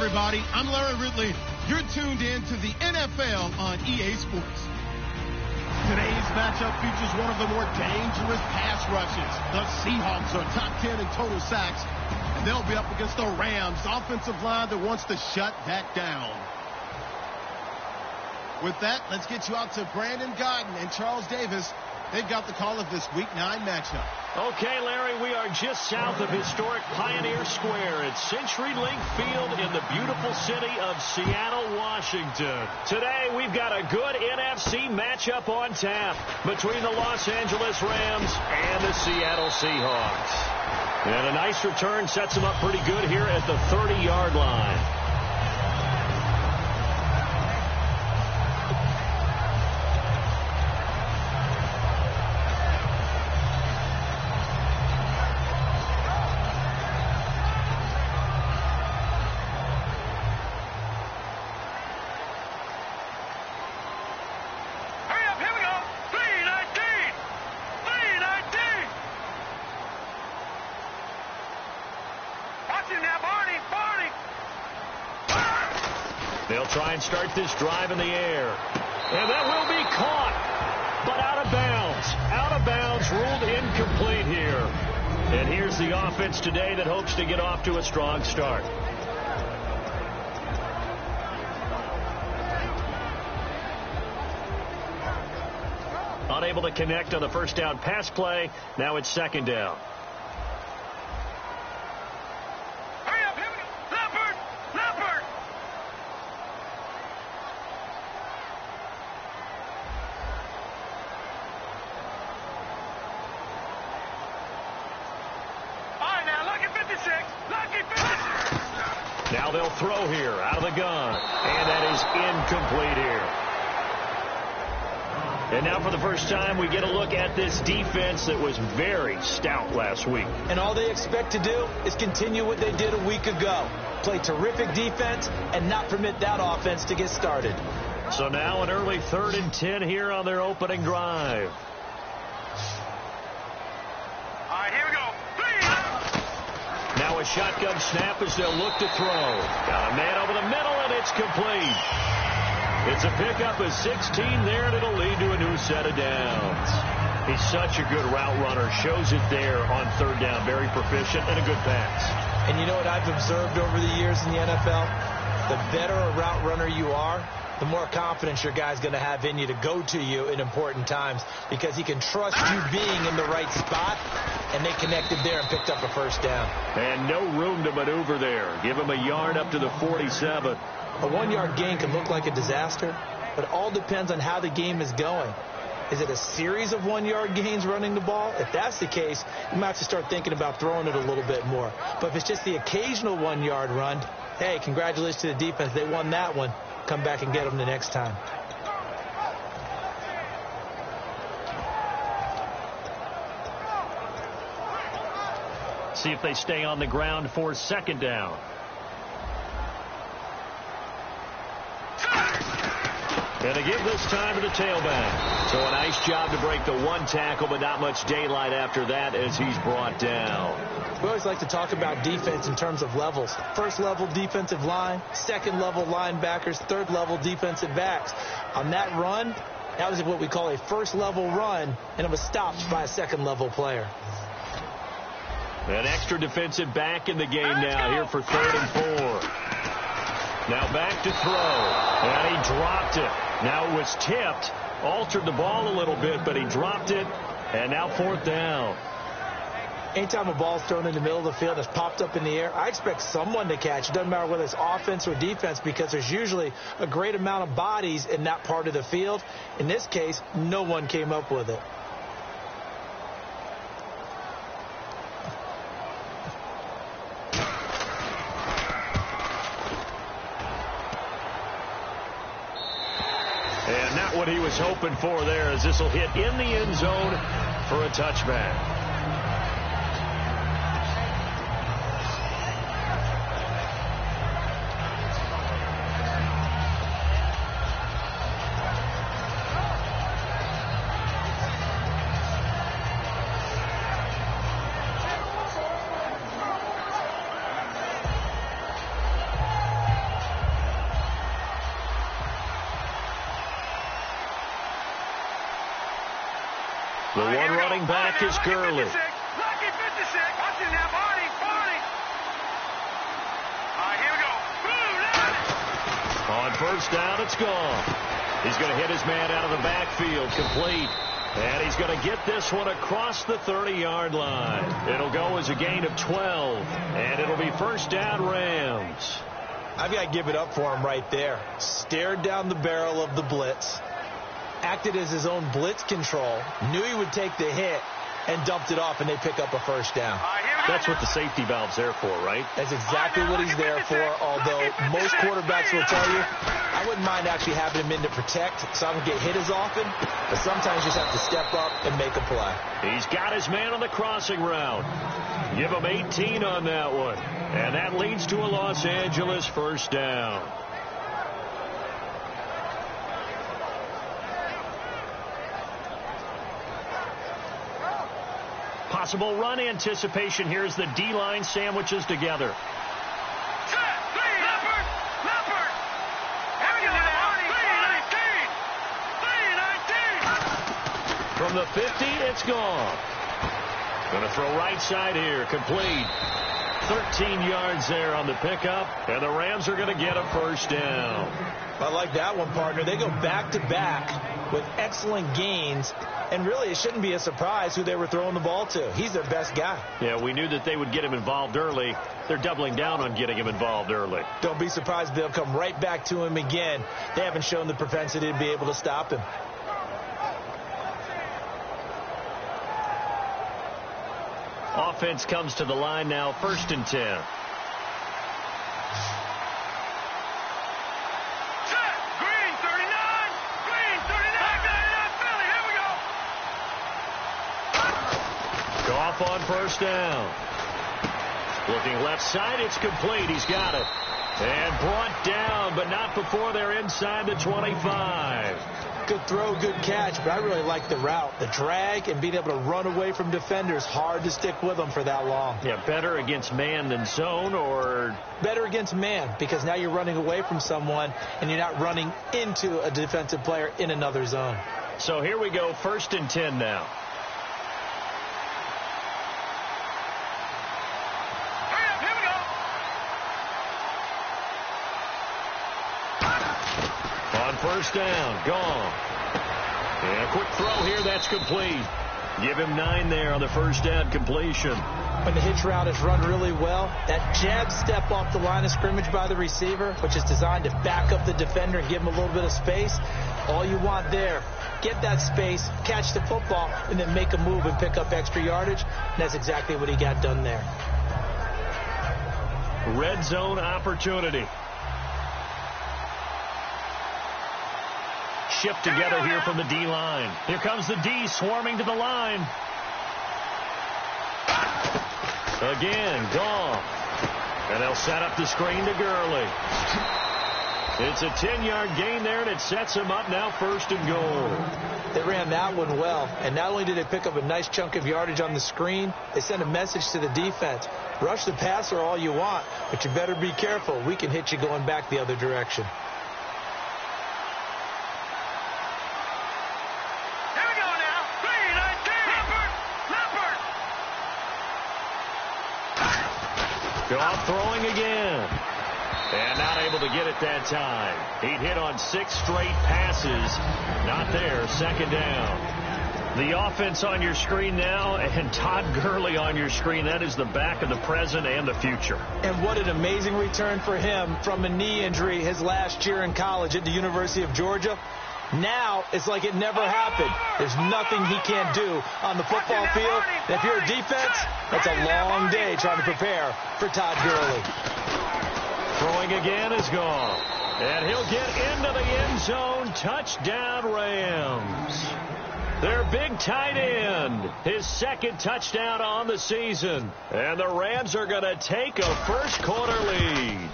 Everybody, I'm Larry Ridley. You're tuned in to the NFL on EA Sports. Today's matchup features one of the more dangerous pass rushes. The Seahawks are top 10 in total sacks, and they'll be up against the Rams offensive line that wants to shut that down. With that, let's get you out to Brandon Godden and Charles Davis. They've got the call of this Week 9 matchup. Okay, Larry, we are just south of historic Pioneer Square at CenturyLink Field in the beautiful city of Seattle, Washington. Today, we've got a good NFC matchup on tap between the Los Angeles Rams and the Seattle Seahawks. And a nice return sets them up pretty good here at the 30-yard line. They'll try and start this drive in the air. And that will be caught, but out of bounds. Out of bounds, ruled incomplete here. And here's the offense today that hopes to get off to a strong start. Unable to connect on the first down pass play. Now it's second down. Now they'll throw here out of the gun. And that is incomplete here. And now for the first time, we get a look at this defense that was very stout last week. And all they expect to do is continue what they did a week ago. Play terrific defense and not permit that offense to get started. So now an early 3rd and 10 here on their opening drive. All right, here we go. Now a shotgun snap as they'll look to throw. Got a man over the middle, and it's complete. It's a pickup of 16 there, and it'll lead to a new set of downs. He's such a good route runner. Shows it there on 3rd down. Very proficient and a good pass. And you know what I've observed over the years in the NFL? The better a route runner you are, the more confidence your guy's going to have in you to go to you in important times, because he can trust you being in the right spot, and they connected there and picked up a first down. And no room to maneuver there. Give him a yard up to the 47. A 1-yard gain can look like a disaster, but it all depends on how the game is going. Is it a series of 1-yard gains running the ball? If that's the case, you might have to start thinking about throwing it a little bit more. But if it's just the occasional 1-yard run, hey, congratulations to the defense. They won that one. Come back and get them the next time. See if they stay on the ground for 2nd down. And they give this time to the tailback. So a nice job to break the 1 tackle, but not much daylight after that as he's brought down. We always like to talk about defense in terms of levels. 1st level defensive line, 2nd level linebackers, 3rd level defensive backs. On that run, That was what we call a first-level run, and it was stopped by a second-level player. An extra defensive back in the game now here for 3rd and 4. Now back to throw, and he dropped it. Now it was tipped, altered the ball a little bit, but he dropped it, and now 4th down. Anytime a ball's thrown in the middle of the field that's popped up in the air, I expect someone to catch. It doesn't matter whether it's offense or defense, because there's usually a great amount of bodies in that part of the field. In this case, no one came up with it. And not what he was hoping for there, as this will hit in the end zone for a touchback. The one running back is Gurley. Lucky 56. Watching now, Barney. All right, here we go. Boom, On 1st down, it's gone. He's going to hit his man out of the backfield, complete. And he's going to get this one across the 30-yard line. It'll go as a gain of 12, and it'll be 1st down Rams. I've got to give it up for him right there. Stared down the barrel of the blitz, acted as his own blitz control, knew he would take the hit, and dumped it off, and they pick up a 1st down. That's what the safety valve's there for, right? That's exactly what he's there for, although most quarterbacks will tell you, I wouldn't mind actually having him in to protect so I don't get hit as often, but sometimes you just have to step up and make a play. He's got his man on the crossing route. Give him 18 on that one, and that leads to a Los Angeles 1st down. Possible run anticipation here as the D-line sandwiches together. From the 50, it's gone. Going to throw right side here, complete. 13 yards there on the pickup, and the Rams are going to get a 1st down. I like that one, partner. They go back-to-back with excellent gains, and really it shouldn't be a surprise who they were throwing the ball to. He's their best guy. Yeah, we knew that they would get him involved early. They're doubling down on getting him involved early. Don't be surprised if they'll come right back to him again. They haven't shown the propensity to be able to stop him. Offense comes to the line now, 1st and 10. Goff on 1st down. Looking left side, it's complete. He's got it. And brought down, but not before they're inside the 25. Good throw, good catch, but I really like the route. The drag and being able to run away from defenders, hard to stick with them for that long. Yeah, better against man than zone, or? Better against man, because now you're running away from someone and you're not running into a defensive player in another zone. So here we go, 1st and 10 now. On 1st down, gone. And a quick throw here, that's complete. Give him 9 there on the 1st down completion. When the hitch route is run really well, that jab step off the line of scrimmage by the receiver, which is designed to back up the defender and give him a little bit of space, all you want there, get that space, catch the football, and then make a move and pick up extra yardage. And that's exactly what he got done there. Red zone opportunity. Shift together here from the D-line. Here comes the D swarming to the line. Again, gone. And they'll set up the screen to Gurley. It's a 10-yard gain there, and it sets him up now 1st and goal. They ran that one well, and not only did they pick up a nice chunk of yardage on the screen, they sent a message to the defense. Rush the passer all you want, but you better be careful. We can hit you going back the other direction. Goff throwing again. And not able to get it that time. He'd hit on 6 straight passes. Not there. Second down. The offense on your screen now, and Todd Gurley on your screen. That is the back of the present and the future. And what an amazing return for him from a knee injury his last year in college at the University of Georgia. Now it's like it never happened. There's nothing he can't do on the football field. And if you're a defense, that's a long day trying to prepare for Todd Gurley. Throwing again is gone. And he'll get into the end zone. Touchdown, Rams. Their big tight end, his second touchdown on the season. And the Rams are going to take a first-quarter lead.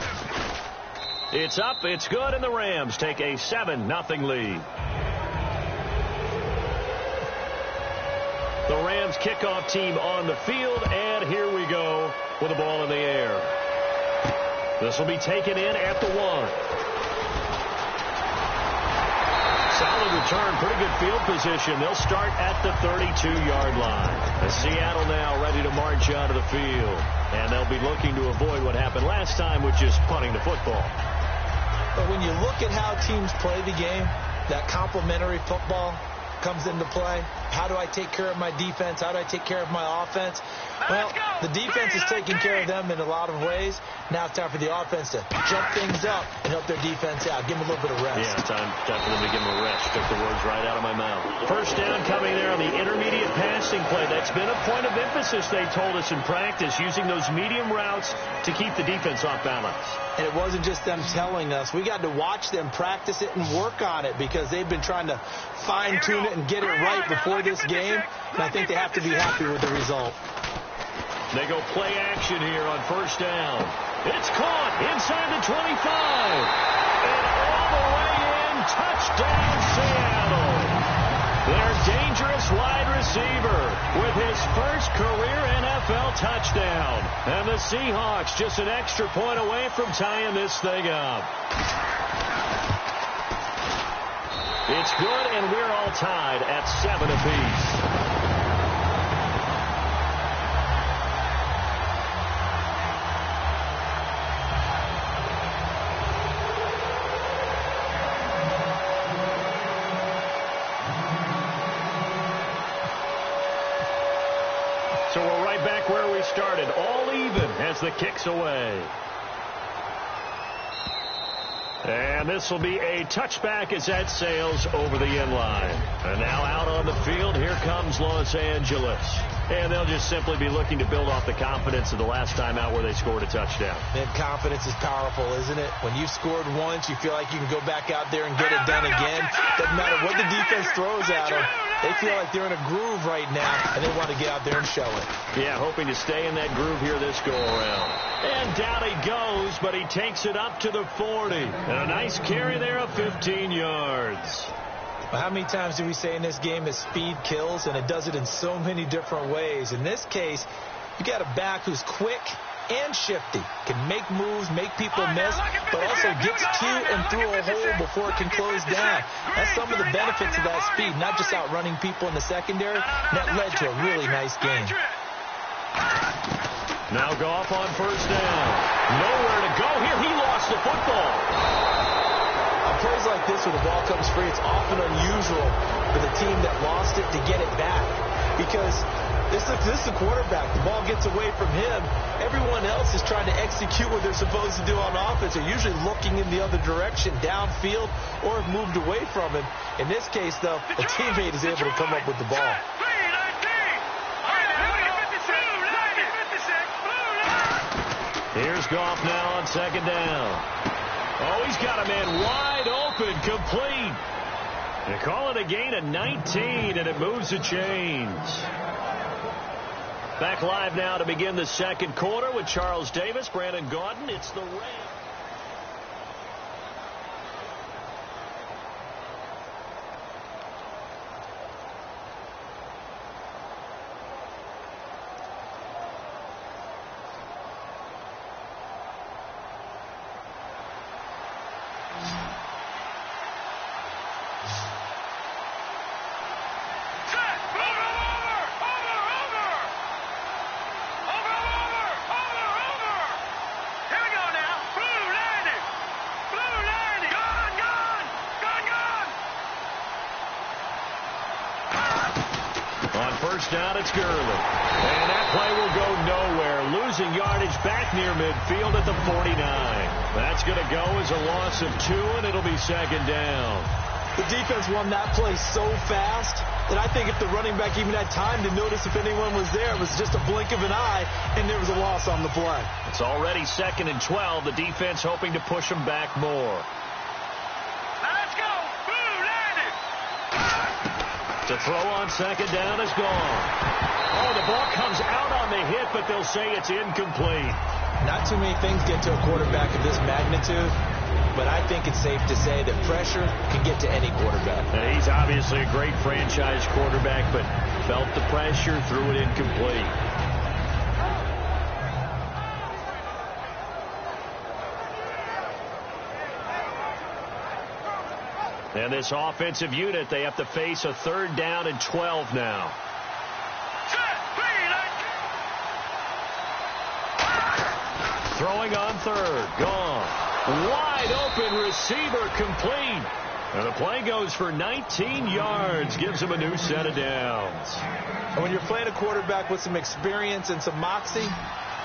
It's up, it's good, and the Rams take a 7-0 lead. The Rams kickoff team on the field, and here we go with the ball in the air. This will be taken in at the 1. Solid return, pretty good field position. They'll start at the 32-yard line. And Seattle now ready to march out of the field. And they'll be looking to avoid what happened last time, which is punting the football. But when you look at how teams play the game, that complementary football comes into play. How do I take care of my defense? How do I take care of my offense? Well, the defense is taking care of them in a lot of ways. Now it's time for the offense to jump things up and help their defense out. Give them a little bit of rest. Yeah, time definitely to give them a rest. Took the words right out of my mouth. First down coming there on the intermediate passing play. That's been a point of emphasis, they told us in practice, using those medium routes to keep the defense off balance. And it wasn't just them telling us. We got to watch them practice it and work on it because they've been trying to fine-tune it and get it right before this game. And I think they have to be happy with the result. They go play action here on first down. It's caught inside the 25. And all the way in, touchdown Seattle. Their dangerous wide receiver with his first career NFL touchdown. And the Seahawks just an extra point away from tying this thing up. It's good, and we're all tied at 7 apiece. So we're right back where we started, all even as the kick's away. And this will be a touchback as that sails over the end line. And now out on the field, here comes Los Angeles. And they'll just simply be looking to build off the confidence of the last time out where they scored a touchdown. And confidence is powerful, isn't it? When you've scored once, you feel like you can go back out there and get it done again. Doesn't matter what the defense throws at them. They feel like they're in a groove right now, and they want to get out there and show it. Yeah, hoping to stay in that groove here this go-around. And down he goes, but he takes it up to the 40. And a nice carry there of 15 yards. Well, how many times do we say in this game that speed kills, and it does it in so many different ways? In this case, you got a back who's quick and shifty, can make moves, make people miss, but also gets to and through a hole before it can close down. That's some of the benefits of that speed, not just outrunning people in the secondary. That led to a really nice game. Now Goff on first down. Nowhere to go here. He lost the football. On plays like this where the ball comes free, it's often unusual for the team that lost it to get it back because this is the quarterback. The ball gets away from him. Everyone else is trying to execute what they're supposed to do on offense. They're usually looking in the other direction, downfield, or have moved away from him. In this case, though, a teammate is able to come up with the ball. Here's Goff now on second down. Oh, he's got a man wide open, complete. They call it a gain of 19, and it moves the chains. Back live now to begin the second quarter with Charles Davis, Brandon Gaudin. It's the Rams. first down, it's Gurley. And that play will go nowhere, losing yardage back near midfield at the 49. That's going to go as a loss of 2, and it'll be second down. The defense won that play so fast that I think if the running back even had time to notice if anyone was there, it was just a blink of an eye, and there was a loss on the play. It's already 2nd and 12. The defense hoping to push them back more. Let's go. To throw on second down is gone. Oh, the ball comes out on the hit, but they'll say it's incomplete. Not too many things get to a quarterback of this magnitude, but I think it's safe to say that pressure can get to any quarterback. And he's obviously a great franchise quarterback, but felt the pressure, threw it incomplete. And this offensive unit, they have to face a 3rd down and 12 now. Throwing on 3rd, gone. Wide open receiver, complete. And the play goes for 19 yards, gives him a new set of downs. And when you're playing a quarterback with some experience and some moxie,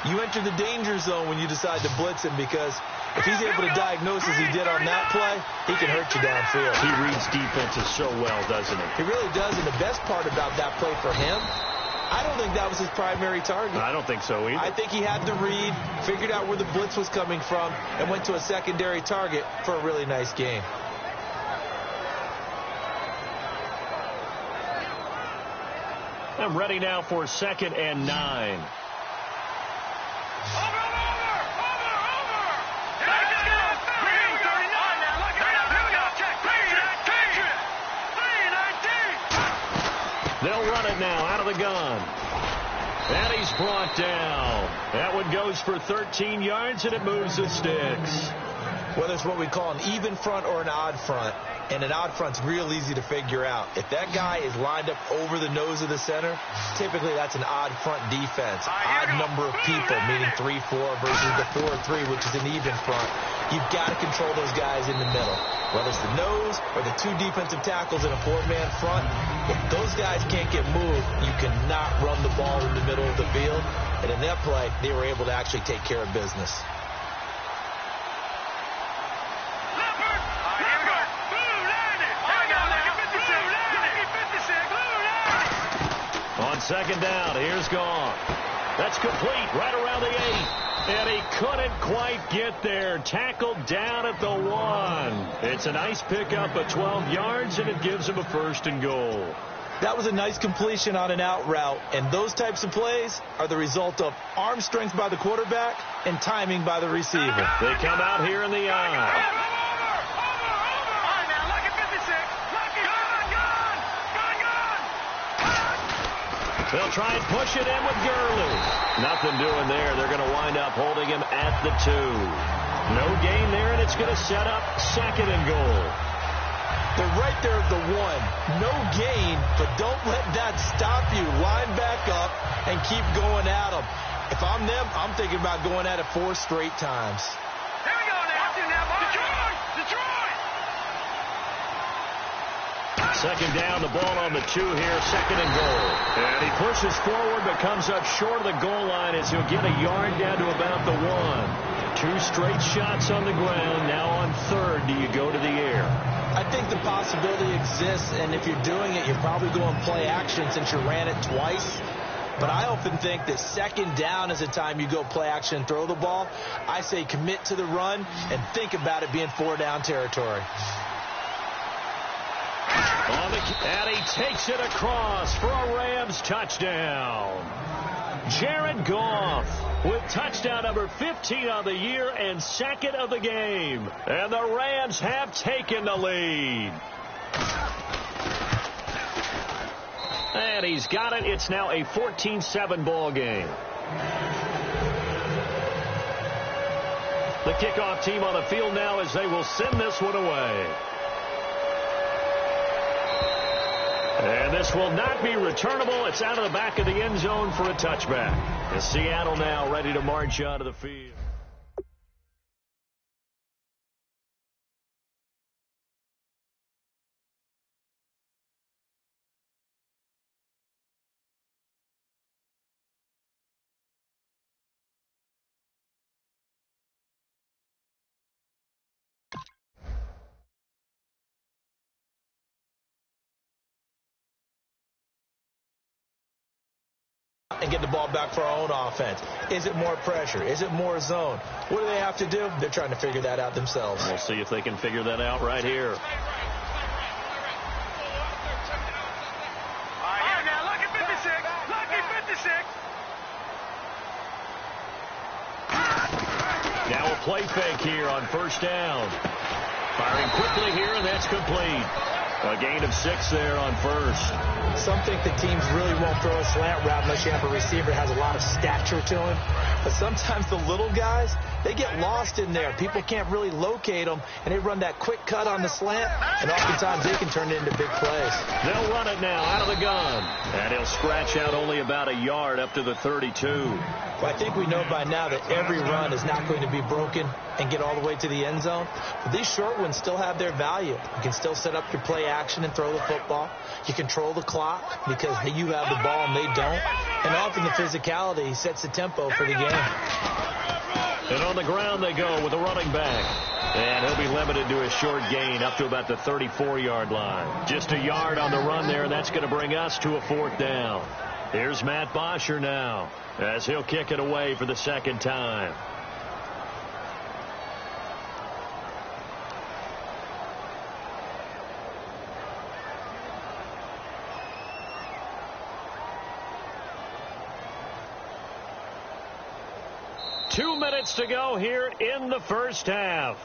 you enter the danger zone when you decide to blitz him, because if he's able to diagnose as he did on that play, he can hurt you downfield. He reads defenses so well, doesn't he? He really does, and the best part about that play for him, I don't think that was his primary target. I don't think so either. I think he had the read, figured out where the blitz was coming from, and went to a secondary target for a really nice game. I'm ready now for 2nd and 9. They'll run it now out of the gun. And he's brought down. That one goes for 13 yards, and it moves the sticks. Whether it's what we call an even front or an odd front, and an odd front's real easy to figure out. If that guy is lined up over the nose of the center, typically that's an odd front defense. Odd number of people, meaning 3-4 versus the 4-3, which is an even front. You've got to control those guys in the middle. Whether it's the nose or the 2 defensive tackles in a 4-man front, if those guys can't get moved, you cannot run the ball in the middle of the field. And in that play, they were able to actually take care of business. On second down, here's gone. That's complete right around the 8. And he couldn't quite get there. Tackled down at the 1. It's a nice pickup of 12 yards, and it gives him a 1st and goal. That was a nice completion on an out route, and those types of plays are the result of arm strength by the quarterback and timing by the receiver. They come out here in the eye. They'll try and push it in with Gurley. Nothing doing there. They're going to wind up holding him at the 2. No gain there, and it's going to set up 2nd and goal. They're right there at the 1. No gain, but don't let that stop you. Line back up and keep going at them. If I'm them, I'm thinking about going at it 4 straight times. Here we go now. Detroit! Second down, the ball on the 2 here, 2nd and goal. And he pushes forward but comes up short of the goal line as he'll get a yard down to about the 1. 2 straight shots on the ground. Now on 3rd, do you go to the air? I think the possibility exists, and if you're doing it, you're probably going play action since you ran it twice. But I often think that 2nd down is the time you go play action and throw the ball. I say commit to the run and think about it being 4-down territory. And he takes it across for a Rams touchdown. Jared Goff with touchdown number 15 on the year and 2nd of the game. And the Rams have taken the lead. And he's got it. It's now a 14-7 ball game. The kickoff team on the field now as they will send this one away. And this will not be returnable. It's out of the back of the end zone for a touchback. And Seattle now ready to march onto the field. and get the ball back for our own offense? Is it more pressure? Is it more zone? What do they have to do? They're trying to figure that out themselves. We'll see if they can figure that out right here. All right, now look at 56. Look at 56. Now a play fake here on first down. Firing quickly here, and that's complete. A gain of 6 there on first. Some think the teams really won't throw a slant route unless you have a receiver that has a lot of stature to him. But sometimes the little guys, they get lost in there. People can't really locate them, and they run that quick cut on the slant, and oftentimes they can turn it into big plays. They'll run it now out of the gun. And he'll scratch out only about a yard up to the 32. Well, I think we know by now that every run is not going to be broken and get all the way to the end zone. But these short ones still have their value. You can still set up your play action and throw the football. You control the clock because you have the ball and they don't. And often the physicality sets the tempo for the game. And on the ground they go with a running back. And he'll be limited to a short gain up to about the 34-yard line. Just a yard on the run there, and that's going to bring us to a 4th down. Here's Matt Bosher now as he'll kick it away for the second time. Two minutes to go here in the first half.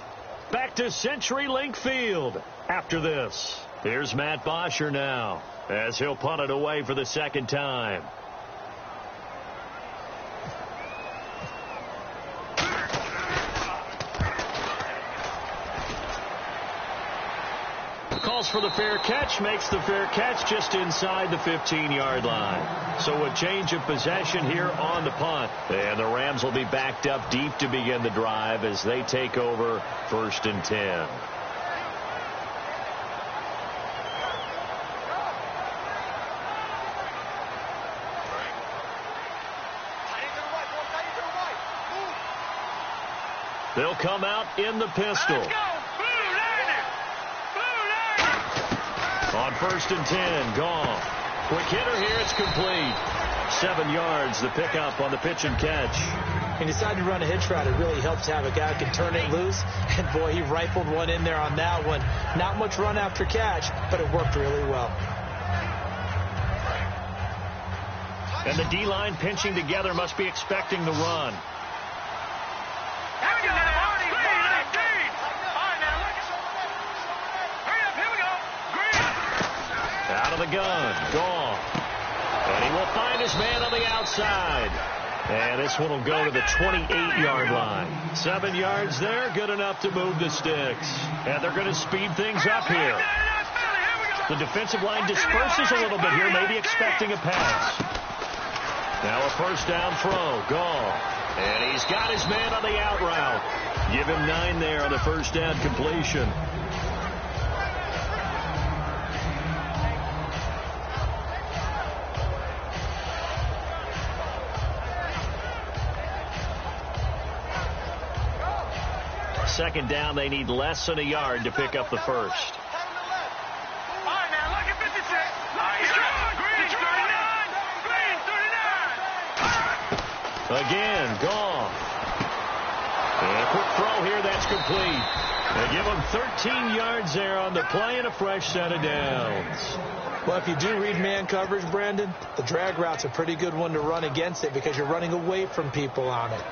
Back to CenturyLink Field after this. Here's Matt Bosher now as he'll punt it away for the second time. Calls for the fair catch, makes the fair catch just inside the 15-yard line. So a change of possession here on the punt. And the Rams will be backed up deep to begin the drive as they take over 1st and 10. They'll come out in the pistol. On 1st and 10, gone. Quick hitter here, it's complete. 7 yards, the pickup on the pitch and catch. He decided to run a hitch route. It really helps to have a guy who can turn it loose. And, boy, he rifled one in there on that one. Not much run after catch, but it worked really well. And the D-line pinching together must be expecting the run. Out of the gun, gone. And he will find his man on the outside. And this one will go to the 28-yard line. 7 yards there, good enough to move the sticks. And they're going to speed things up here. The defensive line disperses a little bit here, maybe expecting a pass. Now a first down throw, gone. And he's got his man on the out route. Give him 9 there on the first down completion. Second down, they need less than a yard to pick up the first. All right, now look at 56. Green 39. Again, gone. And a quick throw here, that's complete. They give him 13 yards there on the play and a fresh set of downs. Well, if you do read man coverage, Brandon, the drag route's a pretty good one to run against it because you're running away from people on it.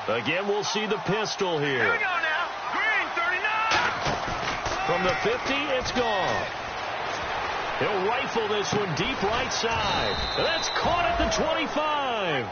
Again, we'll see the pistol here. Here we go now. Green 39. From the 50, it's gone. He'll rifle this one deep right side. That's caught at the 25.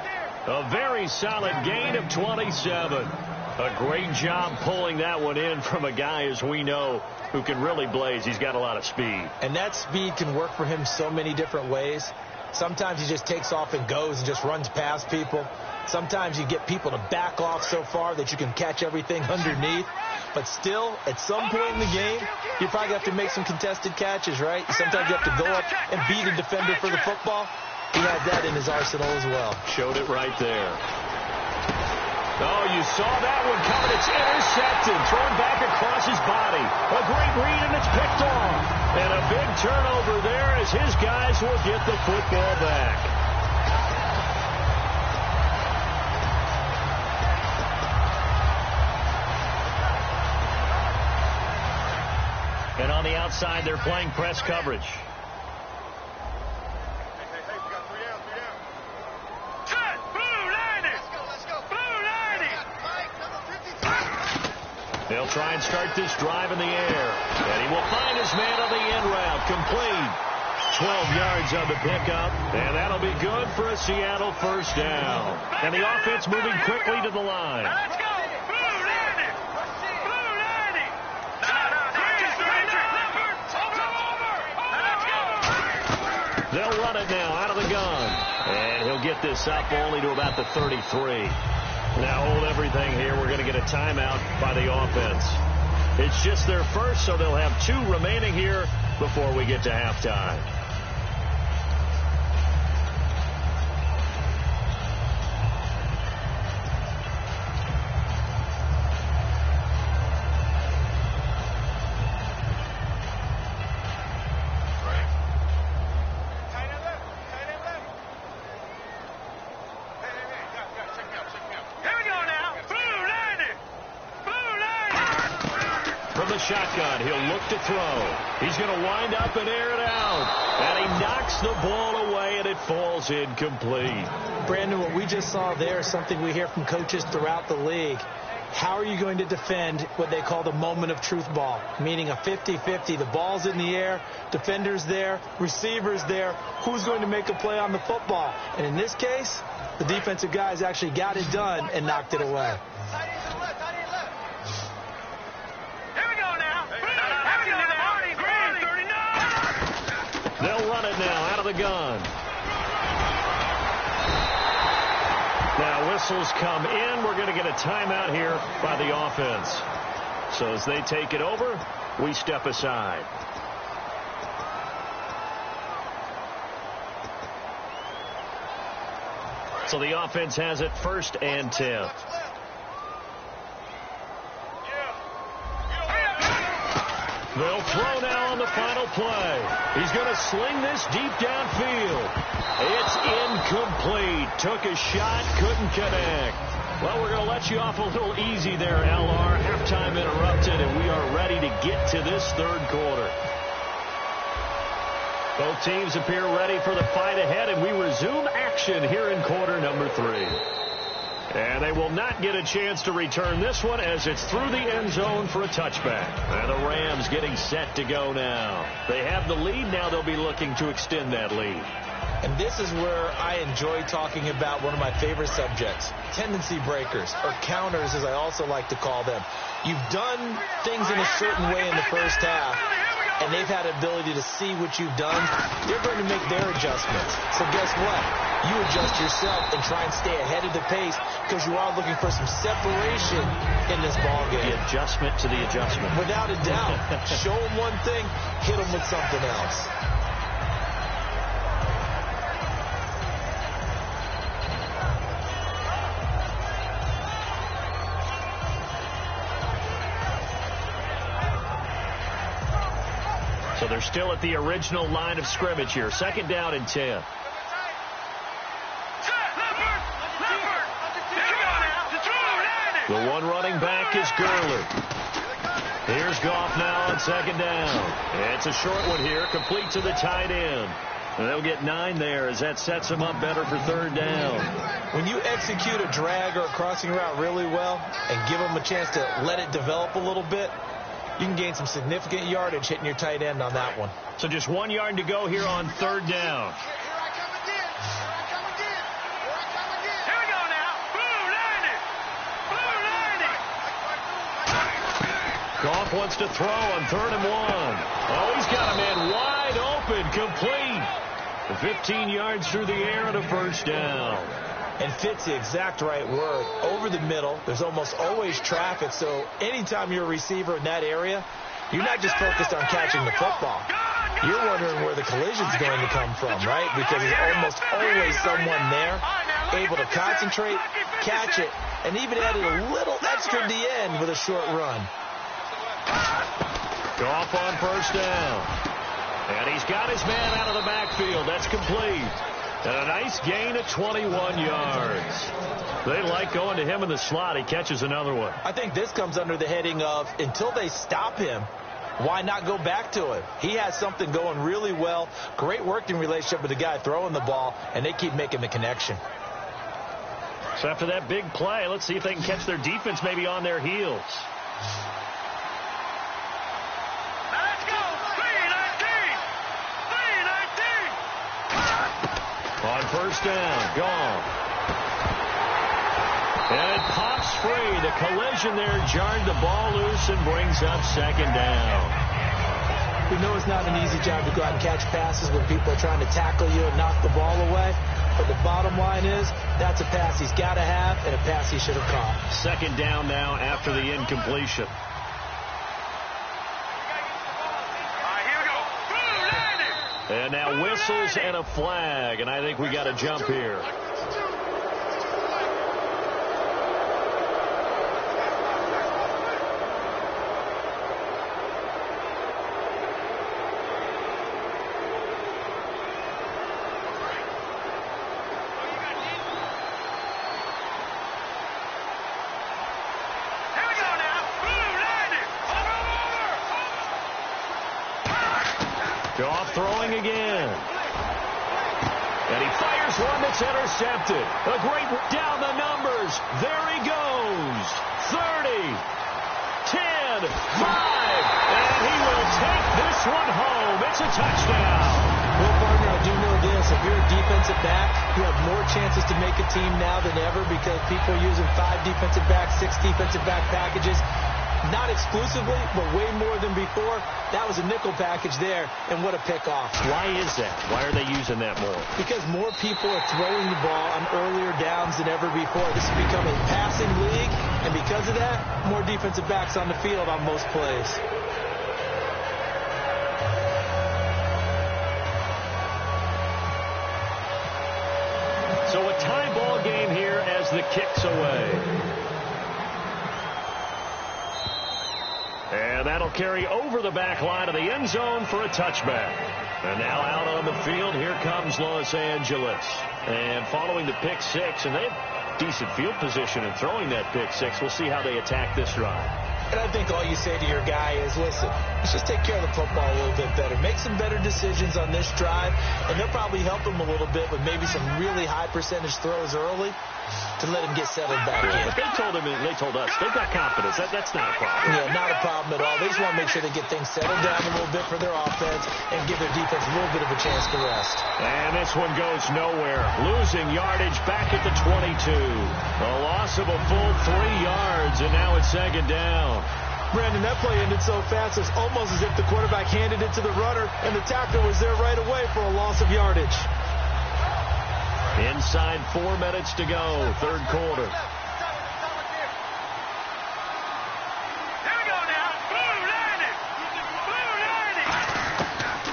A very solid gain of 27. A great job pulling that one in from a guy, as we know, who can really blaze. He's got a lot of speed. And that speed can work for him so many different ways. Sometimes he just takes off and goes and just runs past people. Sometimes you get people to back off so far that you can catch everything underneath. But still, at some point in the game, you probably have to make some contested catches, right? Sometimes you have to go up and beat a defender for the football. he has that in his arsenal as well. Showed it right there. Oh, you saw that one coming. It's intercepted. Thrown back across his body. A great read, and it's picked off. And a big turnover there as his guys will get the football back. And on the outside, they're playing press coverage. They'll try and start this drive in the air. And he will find his man on the end route. Complete. 12 yards on the pickup. And that'll be good for a Seattle first down. And the offense moving quickly to the line. Let's go. They'll run it now out of the gun. And he'll get this up only to about the 33. Now hold everything here. We're going to get a timeout by the offense. It's just their first, so they'll have 2 remaining here before we get to halftime. Shotgun. He'll look to throw. He's going to wind up and air it out. And he knocks the ball away, and it falls incomplete. Brandon, what we just saw there is something we hear from coaches throughout the league. How are you going to defend what they call the moment of truth ball, meaning a 50-50? The ball's in the air, defender's there, receiver's there. Who's going to make a play on the football? And in this case, the defensive guys actually got it done and knocked it away. They'll run it now out of the gun. Now whistles come in. We're going to get a timeout here by the offense. So as they take it over, we step aside. So the offense has it 1st and 10. They'll throw now on the final play. He's going to sling this deep downfield. It's incomplete. Took a shot, couldn't connect. Well, we're going to let you off a little easy there, LR. Halftime interrupted, and we are ready to get to this 3rd quarter. Both teams appear ready for the fight ahead, and we resume action here in quarter number 3. And they will not get a chance to return this one as it's through the end zone for a touchback. And the Rams getting set to go now. They have the lead. Now they'll be looking to extend that lead. And this is where I enjoy talking about one of my favorite subjects, tendency breakers, or counters as I also like to call them. You've done things in a certain way in the first half, and they've had ability to see what you've done. They're going to make their adjustments. So guess what? You adjust yourself and try and stay ahead of the pace because you are looking for some separation in this ballgame. The adjustment to the adjustment. Without a doubt. Show them one thing, hit them with something else. So they're still at the original line of scrimmage here. 2nd down and 10. The one running back is Gurley. Here's Goff now on 2nd down. It's a short one here, complete to the tight end. And they'll get 9 there as that sets them up better for 3rd down. When you execute a drag or a crossing route really well and give them a chance to let it develop a little bit, you can gain some significant yardage hitting your tight end on that one. So just 1 yard to go here on 3rd down. Here we go now. Goff wants to throw on 3rd and 1. Oh, he's got a man wide open, complete. 15 yards through the air and a first down. And fit's the exact right word. Over the middle, there's almost always traffic, so anytime you're a receiver in that area, you're not just focused on catching the football. You're wondering where the collision's going to come from, right? Because there's almost always someone there able to concentrate, catch it, and even added a little extra at the end with a short run. Goff on first down. And he's got his man out of the backfield. That's complete. And a nice gain of 21 yards. They like going to him in the slot. He catches another one. I think this comes under the heading of until they stop him, why not go back to him? He has something going really well. Great working relationship with the guy throwing the ball, and they keep making the connection. So after that big play, let's see if they can catch their defense maybe on their heels. Let's go. 3-19. On first down, gone. And it pops free. The collision there jarred the ball loose and brings up second down. We know it's not an easy job to go out and catch passes when people are trying to tackle you and knock the ball away. But the bottom line is, that's a pass he's got to have and a pass he should have caught. Second down now after the incompletion. And now whistles and a flag, and I think we got a jump here. Goff throwing again. And he fires one that's intercepted. A great down the numbers. There he goes. 30, 10, 5. And he will take this one home. It's a touchdown. Well, partner, I do know this. If you're a defensive back, you have more chances to make a team now than ever because people are using 5 defensive backs, 6 defensive back packages. Not exclusively, but way more than before. That was a nickel package there, and what a pickoff. Why is that? Why are they using that more? Because more people are throwing the ball on earlier downs than ever before. This has become a passing league, and because of that, more defensive backs on the field on most plays. So a tie ball game here as the kick's away. And that'll carry over the back line of the end zone for a touchback. And now out on the field, here comes Los Angeles. And following the pick six, and they have decent field position in throwing that pick six. We'll see how they attack this drive. And I think all you say to your guy is, listen, let's just take care of the football a little bit better. Make some better decisions on this drive, and they'll probably help him a little bit with maybe some really high percentage throws early to let him get settled back in. But they told us, they've got confidence. That's not a problem. Yeah, not a problem at all. They just want to make sure they get things settled down a little bit for their offense and give their defense a little bit of a chance to rest. And this one goes nowhere. Losing yardage back at the 22. A loss of a full 3 yards, and now it's second down. Brandon, that play ended so fast, it's almost as if the quarterback handed it to the runner, and the tackler was there right away for a loss of yardage. Inside 4 minutes to go, third quarter.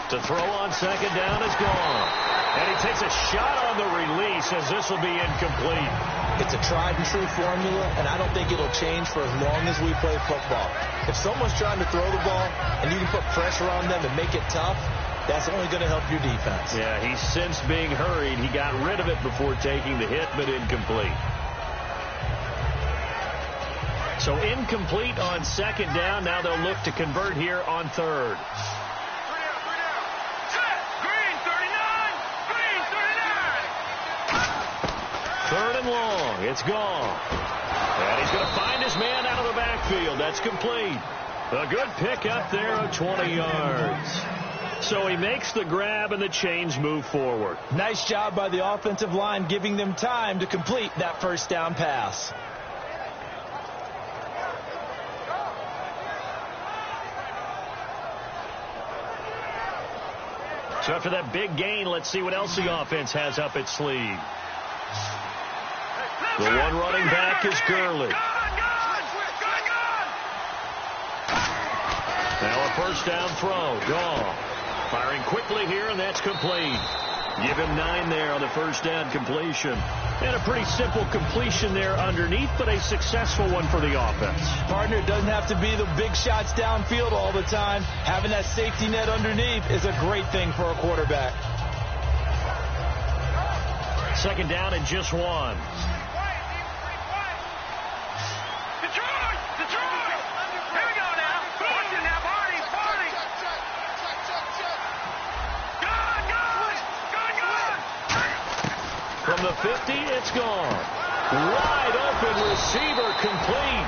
To throw on second down is gone. And he takes a shot on the release as this will be incomplete. It's a tried-and-true formula, and I don't think it'll change for as long as we play football. If someone's trying to throw the ball and you can put pressure on them and make it tough, that's only going to help your defense. Yeah, he's since being hurried. He got rid of it before taking the hit, but incomplete. So incomplete on second down. Now they'll look to convert here on third. Third and long. It's gone. And he's going to find his man out of the backfield. That's complete. A good pickup there of 20 yards. So he makes the grab and the chains move forward. Nice job by the offensive line giving them time to complete that first down pass. So after that big gain, let's see what else the offense has up its sleeve. The one running back is Gurley. Now a first down throw. Goff firing quickly here, and that's complete. Give him 9 there on the first down completion. And a pretty simple completion there underneath, but a successful one for the offense. Partner, doesn't have to be the big shots downfield all the time. Having that safety net underneath is a great thing for a quarterback. Second down and just 1. From the 50, it's gone. Wide open receiver complete.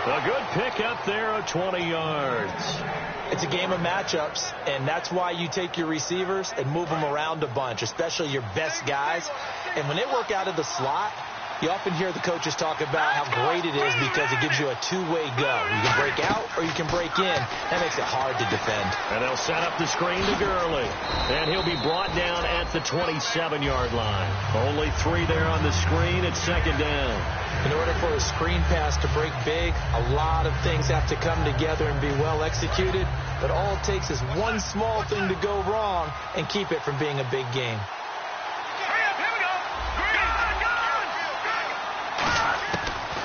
A good pickup there of 20 yards. It's a game of matchups, and that's why you take your receivers and move them around a bunch, especially your best guys. And when they work out of the slot, you often hear the coaches talk about how great it is because it gives you a two-way go. You can break out or you can break in. That makes it hard to defend. And they'll set up the screen to Gurley. And he'll be brought down at the 27-yard line. Only 3 there on the screen. It's second down. In order for a screen pass to break big, a lot of things have to come together and be well executed. But all it takes is one small thing to go wrong and keep it from being a big game.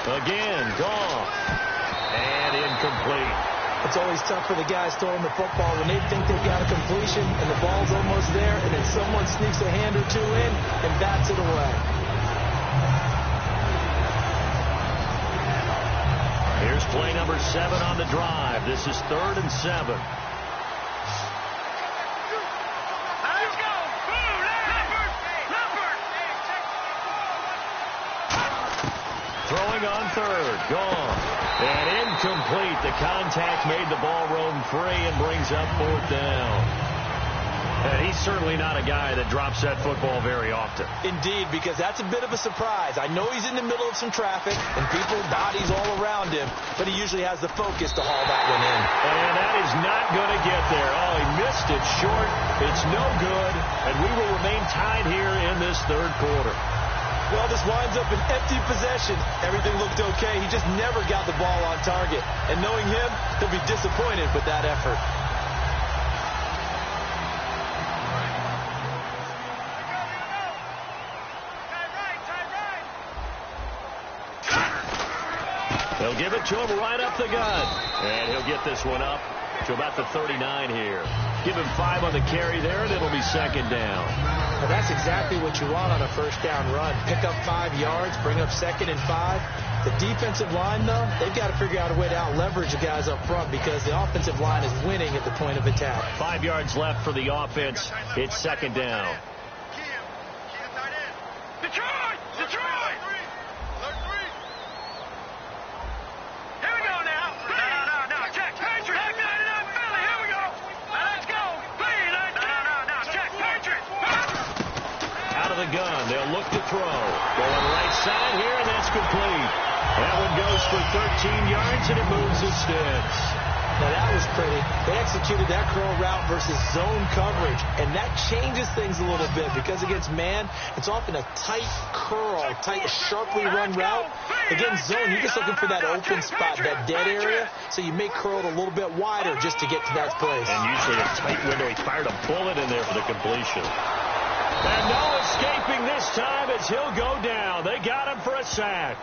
Again, Goff. And incomplete. It's always tough for the guys throwing the football when they think they've got a completion and the ball's almost there, and then someone sneaks a hand or two in and bats it away. Here's play number 7 on the drive. This is 3rd and 7. Throwing on 3rd. Gone. And incomplete. The contact made the ball roam free and brings up 4th down. And he's certainly not a guy that drops that football very often. Indeed, because that's a bit of a surprise. I know he's in the middle of some traffic and people, bodies all around him, but he usually has the focus to haul that one in. And that is not going to get there. Oh, he missed it short. It's no good. And we will remain tied here in this 3rd quarter. Well, this winds up an empty possession. Everything looked okay. He just never got the ball on target. And knowing him, he'll be disappointed with that effort. They'll give it to him right up the gut. And he'll get this one up to about the 39 here. Give him 5 on the carry there, and it'll be second down. Well, that's exactly what you want on a first down run. Pick up 5 yards, bring up 2nd and 5. The defensive line, though, they've got to figure out a way to out-leverage the guys up front because the offensive line is winning at the point of attack. 5 yards left for the offense. It's second down. Detroit! Detroit! Here we go now. No. Check. Patriot. Philly. Here we go. Let's go. No. Check. Patriot. Out of the gun. They'll look to throw. Going right side here, and that's complete. That one goes for 13 yards, and it moves the sticks. Now, that was pretty. They executed that curl route versus zone coverage, and that changes things a little bit because against man, it's often a tight curl, tight, sharply run route. Against zone, you're just looking for that open spot, that dead area, so you may curl it a little bit wider just to get to that place. And usually a tight window. He fired a bullet in there for the completion. And no escaping this time as he'll go down. They got him for a sack.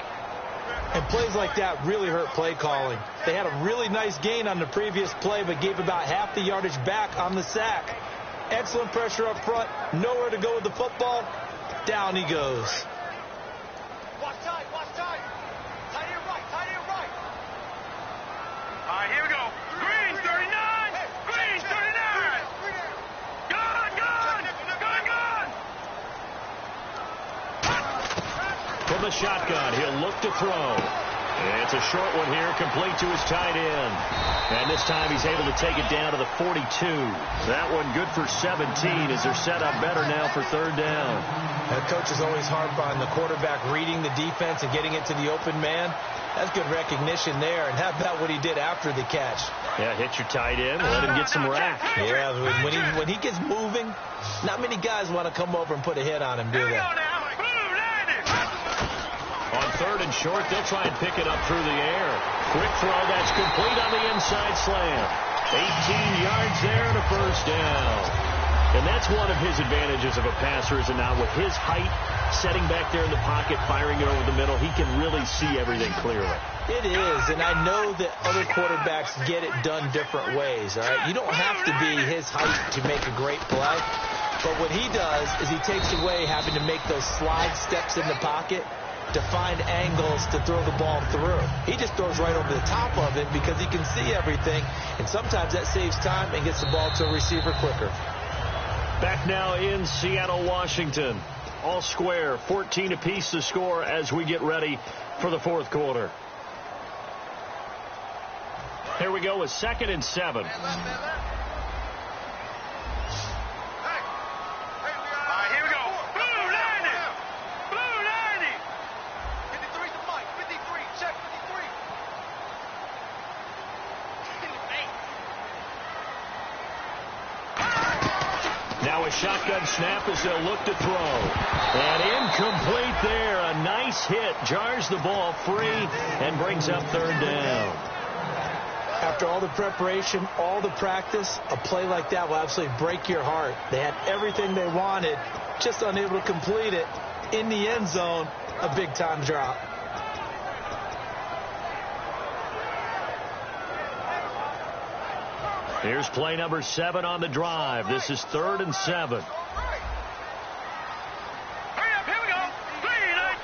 And plays like that really hurt play calling. They had a really nice gain on the previous play, but gave about half the yardage back on the sack. Excellent pressure up front. Nowhere to go with the football. Down he goes. Watch tight. Tight to your right. All right, here we go. Green, 39. Green, 39. Gun. From the shotgun, he'll look to throw. It's a short one here, complete to his tight end. And this time he's able to take it down to the 42. That one good for 17 as they're set up better now for 3rd down. The coach is always hard on the quarterback reading the defense and getting into the open man. That's good recognition there. And how about what he did after the catch? Yeah, hit your tight end, let him get some rack. Yeah, when he gets moving, not many guys want to come over and put a hit on him, do they? On 3rd and short, they'll try and pick it up through the air. Quick throw, that's complete on the inside slam. 18 yards there and a first down. And that's one of his advantages of a passer, is it not? With his height, setting back there in the pocket, firing it over the middle, he can really see everything clearly. It is, and I know that other quarterbacks get it done different ways, all right? You don't have to be his height to make a great play, but what he does is he takes away having to make those slide steps in the pocket to find angles to throw the ball through. He just throws right over the top of it because he can see everything, and sometimes that saves time and gets the ball to a receiver quicker. Back now in Seattle, Washington. All square, 14 apiece to score as we get ready for the fourth quarter. Here we go with 2nd and 7. All right, here we go. Blue 90. Blue 90. 53 to Mike. 53. Check 53. Now a shotgun snap as they'll look to throw. And incomplete there. A nice hit. Jars the ball free and brings up 3rd down. After all the preparation, all the practice, a play like that will absolutely break your heart. They had everything they wanted, just unable to complete it. In the end zone, a big-time drop. Here's play number 7 on the drive. This is 3rd and 7. Hurry up, here we go. 319.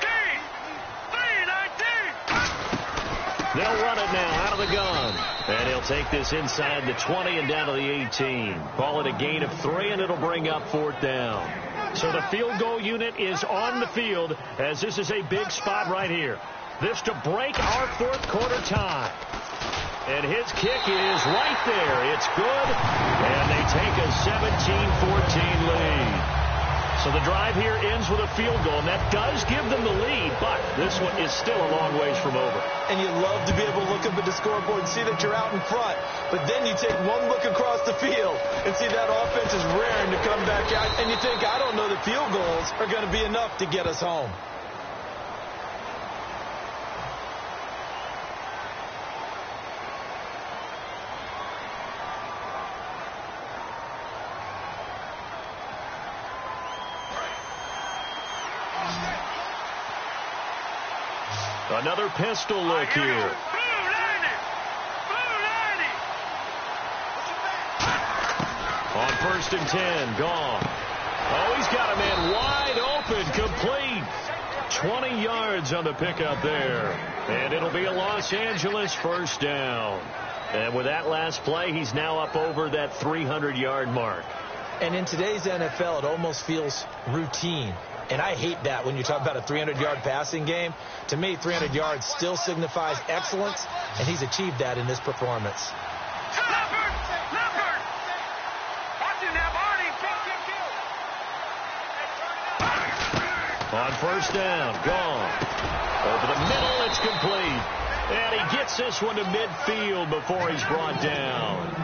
319. They'll run it now out of the gun. And he'll take this inside the 20 and down to the 18. Call it a gain of 3, and it'll bring up 4th down. So the field goal unit is on the field, as this is a big spot right here. This to break our fourth quarter tie. And his kick is right there. It's good. And they take a 17-14 lead. So the drive here ends with a field goal, and that does give them the lead, but this one is still a long ways from over. And you love to be able to look up at the scoreboard and see that you're out in front, but then you take one look across the field and see that offense is raring to come back out, and you think, I don't know that field goals are going to be enough to get us home. Another pistol look here. Blue 90. Blue 90. On 1st and 10, gone. Oh, he's got a man wide open, complete. 20 yards on the pickup there. And it'll be a Los Angeles 1st down. And with that last play, he's now up over that 300-yard mark. And in today's NFL, it almost feels routine. And I hate that when you talk about a 300-yard passing game. To me, 300 yards still signifies excellence, and he's achieved that in this performance. Leopard. Leopard. Watch it now, Barney. On 1st down, gone. Over the middle, it's complete. And he gets this one to midfield before he's brought down.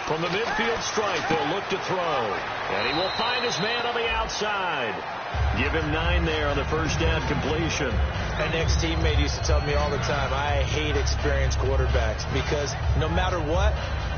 From the midfield strike, they'll look to throw. And he will find his man on the outside. Give him 9 there on the 1st down completion. An ex-teammate used to tell me all the time, I hate experienced quarterbacks because no matter what,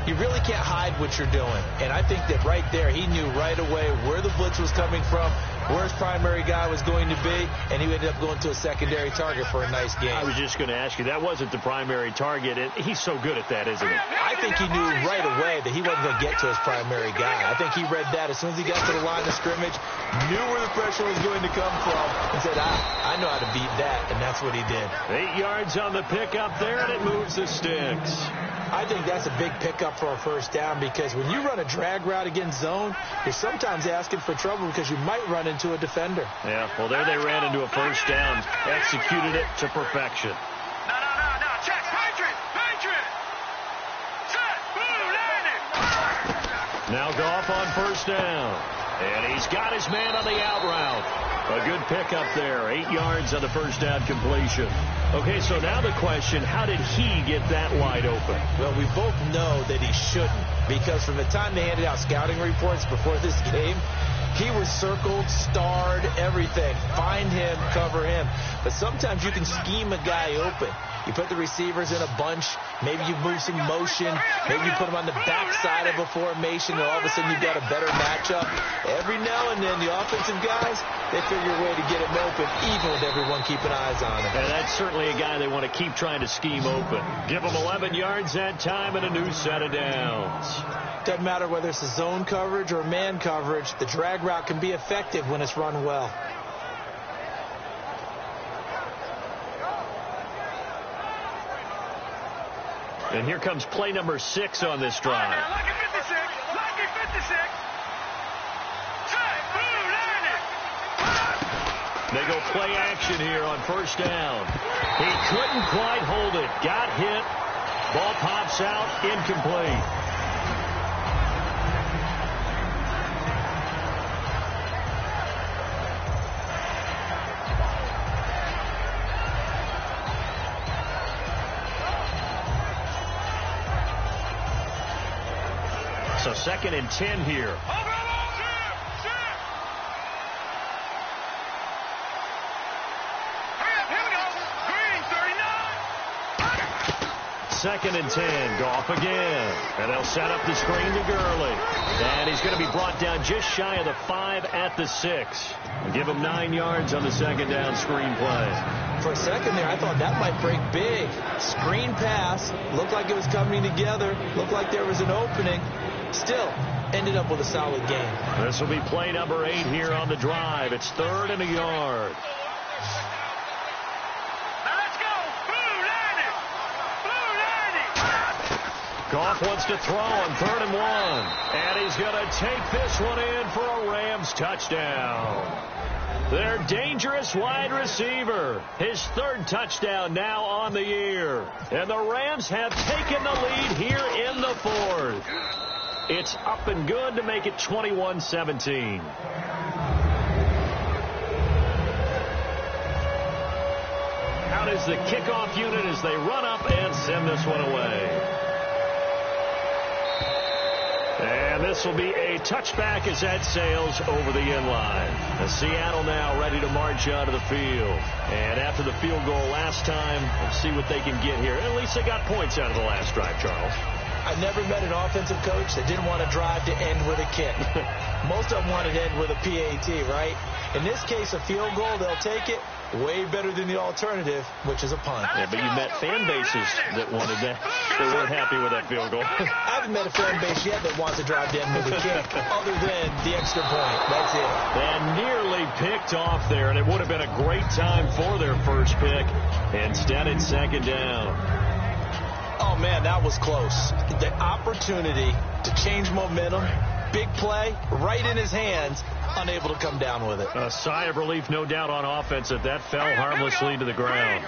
you really can't hide what you're doing. And I think that right there, he knew right away where the blitz was coming from, where his primary guy was going to be, and he ended up going to a secondary target for a nice game. I was just going to ask you, that wasn't the primary target. He's so good at that, isn't he? I think he knew right away that he wasn't going to get to his primary guy. I think he read that as soon as he got to the line of scrimmage, knew where the pressure was going to come from, and said, I know how to beat that, and that's what he did. 8 yards on the pickup there, and it moves the sticks. I think that's a big pickup for a 1st down because when you run a drag route against zone, you're sometimes asking for trouble because you might run into a defender. Yeah, well, there they ran into a 1st down, executed it to perfection. No. Check. Patriot. Set. Blue 90. Now Goff on 1st down. And he's got his man on the out route. A good pickup there. 8 yards on the first down completion. Okay, so now the question, how did he get that wide open? Well, we both know that he shouldn't, because from the time they handed out scouting reports before this game, he was circled, starred, everything. Find him, cover him. But sometimes you can scheme a guy open. You put the receivers in a bunch. Maybe you move some motion. Maybe you put them on the backside of a formation, and all of a sudden you've got a better matchup. Every now and then, the offensive guys, they figure a way to get him open, even with everyone keeping eyes on him. And that's certainly a guy they want to keep trying to scheme open. Give him 11 yards that time and a new set of downs. Doesn't matter whether it's a zone coverage or man coverage, the drag route can be effective when it's run well. And here comes play number 6 on this drive. Lucky 56. Lucky 56. They go play action here on first down. He couldn't quite hold it. Got hit. Ball pops out. Incomplete. So 2nd and 10 here. Second and 10. Goff again. And they'll set up the screen to Gurley. And he's going to be brought down just shy of the 5 at the 6. Give him 9 yards on the second down screen play. For a second there, I thought that might break big. Screen pass. Looked like it was coming together. Looked like there was an opening. Still, ended up with a solid game. This will be play number 8 here on the drive. It's 3rd and a yard. Goff wants to throw on 3rd and 1. And he's going to take this one in for a Rams touchdown. Their dangerous wide receiver. His 3rd touchdown now on the year. And the Rams have taken the lead here in the 4th. It's up and good to make it 21-17. Out is the kickoff unit as they run up and send this one away. And this will be a touchback as that sails over the end line. And Seattle now ready to march out of the field. And after the field goal last time, we'll see what they can get here. At least they got points out of the last drive, Charles. I never met an offensive coach that didn't want to drive to end with a kick. Most of them wanted to end with a PAT, right? In this case, a field goal, they'll take it. Way better than the alternative, which is a punt. Yeah, but you met fan bases that wanted that. They weren't happy with that field goal. I haven't met a fan base yet that wants to drive to end with a kick, other than the extra point. That's it. And nearly picked off there, and it would have been a great time for their first pick. Instead, it's 2nd down. Oh, man, that was close. The opportunity to change momentum, big play, right in his hands, unable to come down with it. A sigh of relief, no doubt, on offense that fell harmlessly to the ground.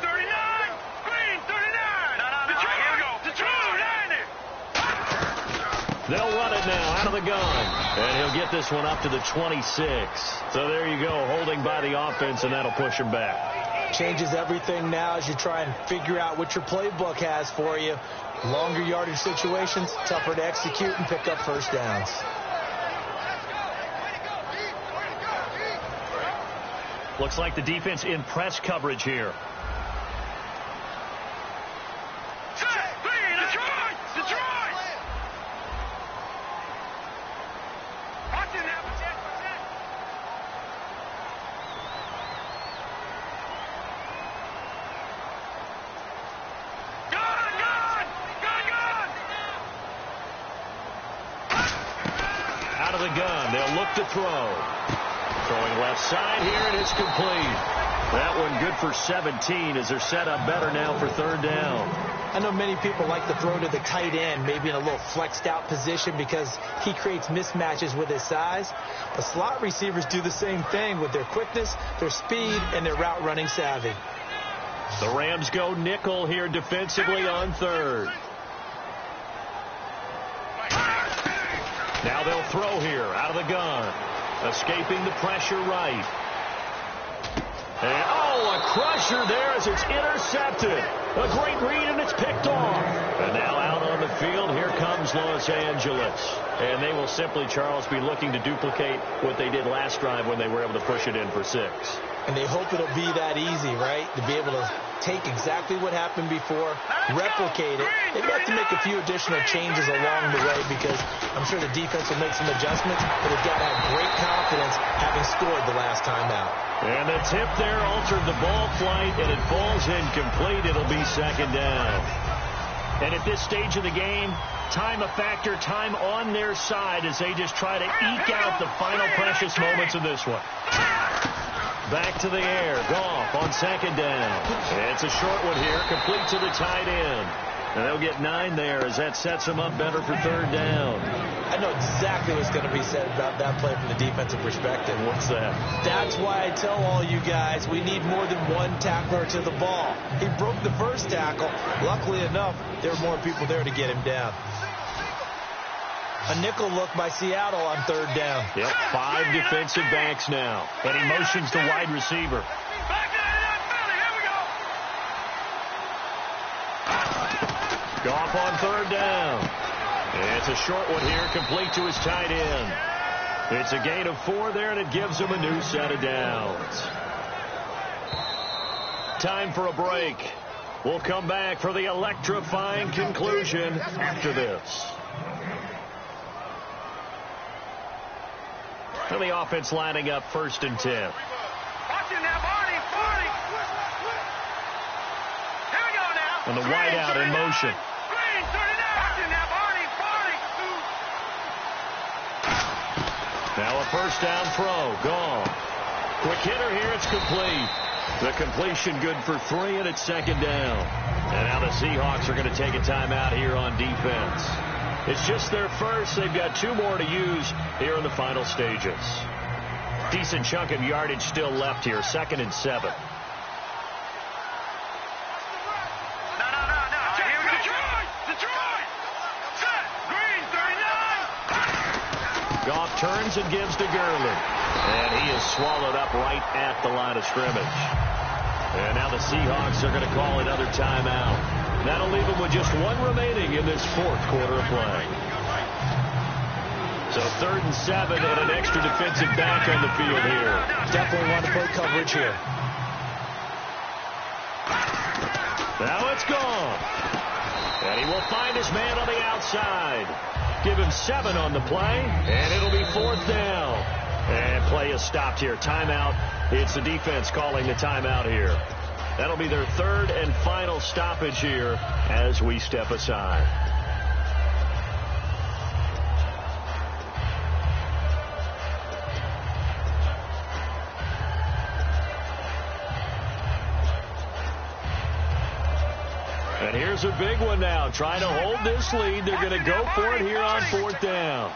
They'll run it now out of the gun. And he'll get this one up to the 26. So there you go, holding by the offense, and that'll push him back. Changes everything now as you try and figure out what your playbook has for you. Longer yardage situations, tougher to execute and pick up first downs. Looks like the defense in press coverage here. Out of the gun, they'll look to throw. Throwing left side here, and it's complete. That one good for 17 as they're set up better now for 3rd down. I know many people like to throw to the tight end, maybe in a little flexed out position because he creates mismatches with his size. The slot receivers do the same thing with their quickness, their speed, and their route running savvy. The Rams go nickel here defensively on 3rd. Now they'll throw here out of the gun. Escaping the pressure right. And, a crusher there as it's intercepted. A great read, and it's picked off. And now out on the field, here comes Los Angeles. And they will simply, Charles, be looking to duplicate what they did last drive when they were able to push it in for 6. And they hope it'll be that easy, right? To be able to take exactly what happened before, replicate it. They've got to make a few additional changes along the way because I'm sure the defense will make some adjustments, but they've got to have great confidence having scored the last time out. And the tip there altered the ball flight, and it falls incomplete. It'll be 2nd down. And at this stage of the game, time a factor, time on their side as they just try to eke out the final precious moments of this one. Back to the air. Goff on 2nd down. It's a short one here, complete to the tight end. And they'll get 9 there as that sets them up better for 3rd down. I know exactly what's going to be said about that play from the defensive perspective. What's that? That's why I tell all you guys we need more than one tackler to the ball. He broke the first tackle. Luckily enough, there were more people there to get him down. A nickel look by Seattle on 3rd down. Yep, 5 defensive backs now. And he motions the wide receiver. Goff on 3rd down. It's a short one here, complete to his tight end. It's a gain of 4 there, and it gives him a new set of downs. Time for a break. We'll come back for the electrifying conclusion after this. And the offense lining up 1st and 10. Watch him now, Barney. Here we go now. And the wideout in motion. Green, 39. Watch him now, Barney. Now a 1st down throw. Gone. Quick hitter here. It's complete. The completion good for 3, and it's 2nd down. And now the Seahawks are going to take a timeout here on defense. It's just their first. They've got 2 more to use here in the final stages. Decent chunk of yardage still left here. 2nd and 7. No. Here we go. Detroit. Set. Green, 39. Goff turns and gives to Gurley. And he is swallowed up right at the line of scrimmage. And now the Seahawks are going to call another timeout. That'll leave them with just 1 remaining in this 4th quarter of play. So 3rd and 7 and an extra defensive back on the field here. Definitely want to play coverage here. Now it's gone. And he will find his man on the outside. Give him 7 on the play, and it'll be 4th down. And play is stopped here. Timeout. It's the defense calling the timeout here. That'll be their 3rd and final stoppage here as we step aside. And here's a big one now. Trying to hold this lead. They're going to go for it here on 4th down.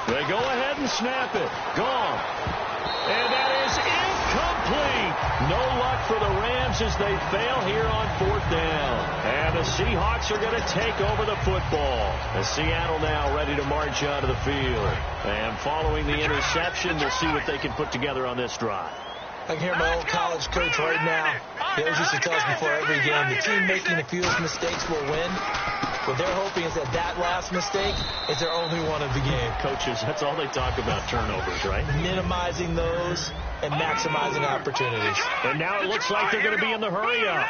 They go ahead and snap it. Gone. And that is incomplete. No luck for the Rams as they fail here on 4th down. And the Seahawks are going to take over the football. The Seattle now ready to march onto the field. And following the interception, we'll see what they can put together on this drive. I can hear my old college coach right now. He always used to tell us before every game, the team making the fewest mistakes will win. What they're hoping is that last mistake is their only one of the game. Coaches, that's all they talk about, turnovers, right? Minimizing those and maximizing opportunities. And now it looks like they're going to be in the hurry-up.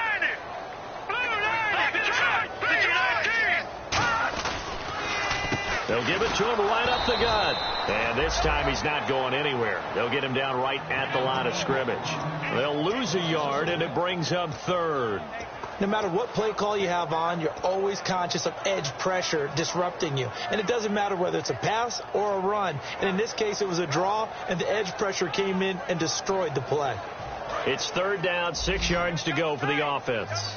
They'll give it to him right up the gut. And this time he's not going anywhere. They'll get him down right at the line of scrimmage. They'll lose a yard, and it brings up 3rd. No matter what play call you have on, you're always conscious of edge pressure disrupting you. And it doesn't matter whether it's a pass or a run. And in this case, it was a draw, and the edge pressure came in and destroyed the play. It's 3rd down, 6 yards to go for the offense.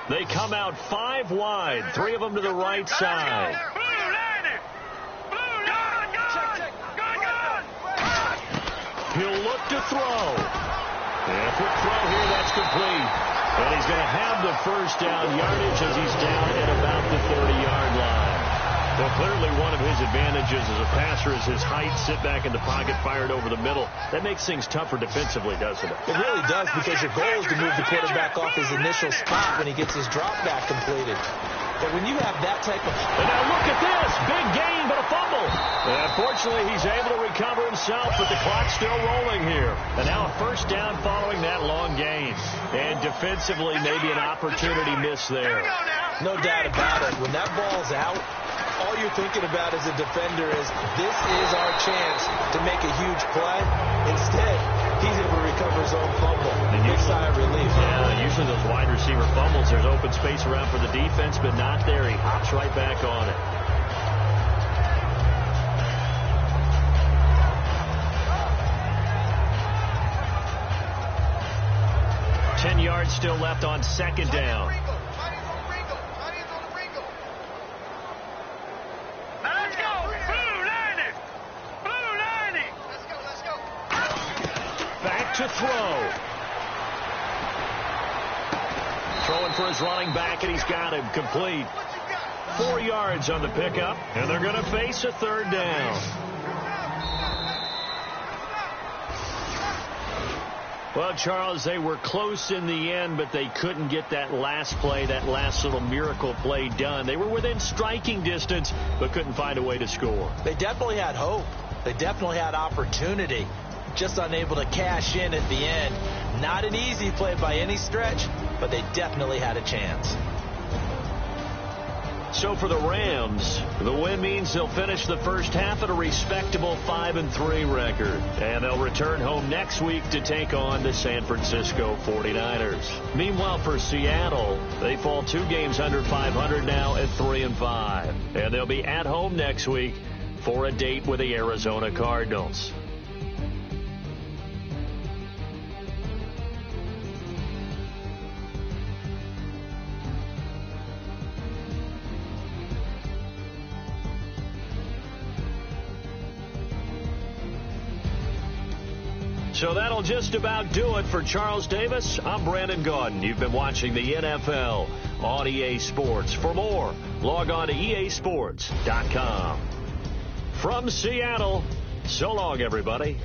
They come out 5 wide, 3 of them to the right side. He'll look to throw. And quick throw here, that's complete. And he's going to have the first down yardage as he's down at about the 30-yard line. Well, clearly one of his advantages as a passer is his height, sit back in the pocket, fired over the middle. That makes things tougher defensively, doesn't it? It really does, because your goal is to move the quarterback off his initial spot when he gets his drop back completed. But when you have that type of... And now look at this. Big gain, but a fumble. And fortunately, he's able to recover himself, but the clock's still rolling here. And now a first down following that long gain. And defensively, maybe an opportunity miss there. No doubt about it. When that ball's out, all you're thinking about as a defender is, this is our chance to make a huge play. Instead, he's able to recover his own fumble. Big sigh of relief. Yeah, usually those wide receiver fumbles, there's open space around for the defense, but not there. He hops right back on it. Ten yards still left on second down. To throw. Throwing for his running back, and he's got him complete. 4 yards on the pickup, and they're going to face a third down. Well, Charles, they were close in the end, but they couldn't get that last play, that last little miracle play done. They were within striking distance, but couldn't find a way to score. They definitely had hope. They definitely had opportunity. Just unable to cash in at the end. Not an easy play by any stretch, but they definitely had a chance. So for the Rams, the win means they'll finish the first half at a respectable 5-3 record. And they'll return home next week to take on the San Francisco 49ers. Meanwhile, for Seattle, they fall 2 games under 500 now at 3-5. And they'll be at home next week for a date with the Arizona Cardinals. So that'll just about do it for Charles Davis. I'm Brandon Gaudin. You've been watching the NFL on EA Sports. For more, log on to easports.com. From Seattle, so long, everybody.